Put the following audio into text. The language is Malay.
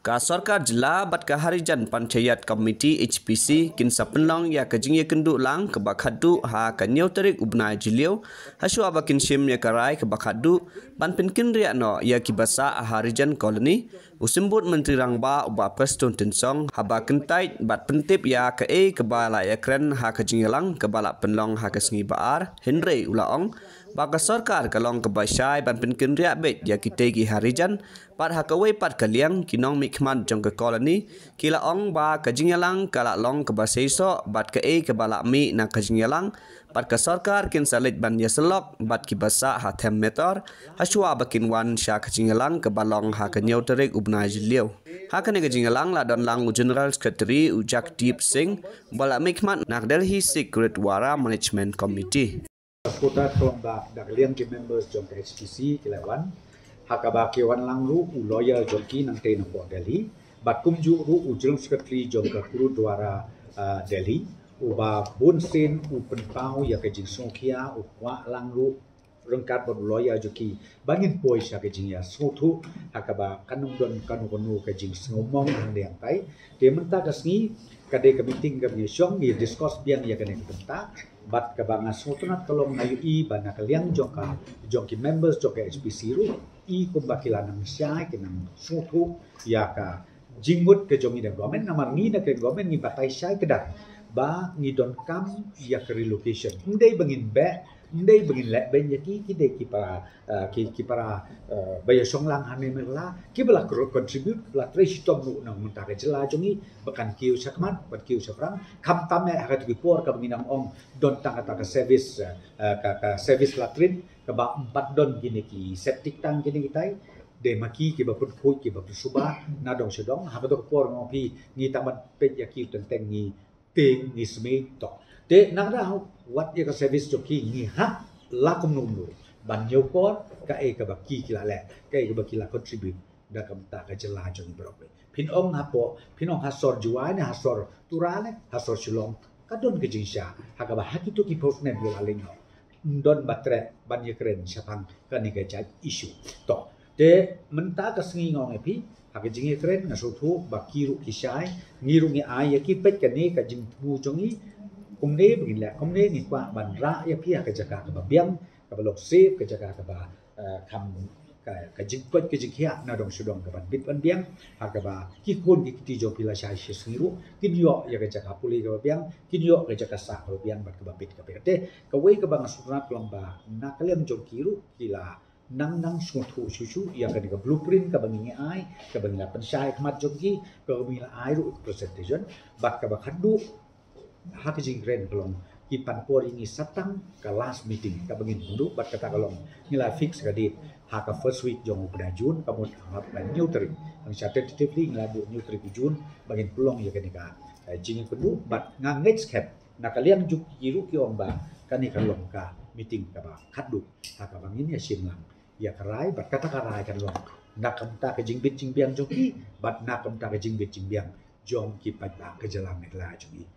Ka Sarkar Jila bat ka Harijan Panchayat Komiti HPC kin sapenlong ya ka jingye kenduk lang ke bakhadu ha ka nyau tarik ubnai jiliu hasu abakin sim ya karai ke bakhadu ban penkin ria no ya ki basa Harijan koloni usimbut menteri rangba uba Preston Tinsong haba kentai bat pentip ya ka ke bala ya kren ha ka jingye lang ke bala penlong ha ka sengi baar Henry ulaong baka Sarkar kalong ke basai ban penkin ria bet ya ki tegi Harijan pat ha ka wei pat kaliang kinong mikman jong ke koloni kila ong ba ka jingyalang kala long ke basaiso bat ke bala mi na ka jingyalang pat ka Sarkar kin salit ban ya selok bat ki basa ha them meter haswa bakin wan sha ka jingyalang ke balong ha ka nyau terik ubna jiliu ha ka ne ka jingyalang la don lang general secretary ujak deep singh bala mikman nak Delhi Secret Wara Management Committee Kota Kelombak dak liang ke members jong ke HPC kilawan hakaba ke wan lang ru u lawyer jong ki nang te nang Delhi bat kumju ru u general secretary jong ke Gurudwara Delhi u ba bun sen u penpau ya ke jing songkia u kwa lang ru rengkat bod lawyer jong ki bangin poi sha ke jing ya sotu hakaba kanung don kanu ke jing ngomong nang liang tai de menta kasni kade ke meeting ke syong ni discuss biang ya ke ne benta bat ka banga sotunat kolong ngayu i bana kaliang jong ki members jong ke HPC ru i kumbakila nang syai ke nang sotu ya ka jingmut ke jong ida government namar ni na ke government ni batai syai kedat ba ni don kam ya ke relocation ndai bangin be ndai bangin le ben ya ki de ki para baya songlang hane merla ki bala contribute bala tresitom nu nang mentare jela jongi bakan kiu sakmat bat kiu saprang kam tame ha tu por ka binam ong don tang ka service ka service latrin ka ba 4 don gini ki septic tank gini kitai de maki ki ba put khoi ki ba suba na dong sedong ha ba to por ngong pi ni tamat pe ya ki tenteng ni te ni sme to de nang ra wat ya ka service joki ni ha la kum num ban nyau por ka ka ba ki la le ka ba ki la contribute da kam ta ka jela jong brobe pin ong ha po pin ong ha sor juai ne ha sor turane ha sor shilong ka don ke jinsha ha ka ba ha ki to ki post ne bi la lengo don batre ban ye kren sapang ka ni ka ja issue to de menta ka sngi ngong e pi ha ka jing ye kren na so thu ba ki ru ki shai ngi ru ngi ai ya ki pet ka ni ka jing bu jongi kumne begin la kumne ni kwa ban ra ya pi ka jaka ka ba biang ka ba lok save ka jaka ka ba kam ka jing pet ka jing ya na dong sudong ka ban bit ban biang ha ka ba ki kun ki ti jo pila shai shi sngiru kin yo ya ka jaka puli ka ba biang kin yo ka jaka sa ka biang bat ka ba bit ka pe te ka wei ka ba ngasutrat lomba na kalem jo kiru kila nang suatu susu ya ka ka blueprint ka bangi ai ka bangi la pensai khmat jo ki ka bangi la ai ru presentation bat ka ba khadu ha ka jing grand kolong ki pan por ini satang ka last meeting ka bangin hundu bat kata kolong nila fix ka dit ha ka first week jong pada Jun ka mut ha plan new trip ang sa tentatively ngla bu new trip Jun bangin pulong ya ka ni ka jing kundu bat nga next cap na kaliang juk yiru ki omba ka ni kolong ka meeting ka ba khadu ha ka bangin ya simlang ya karai bat kata karai kan long nak kamta ka jing bit jing biang joki bat nak kamta ka jing bit jing biang jong ki pat ba ka jalam la joki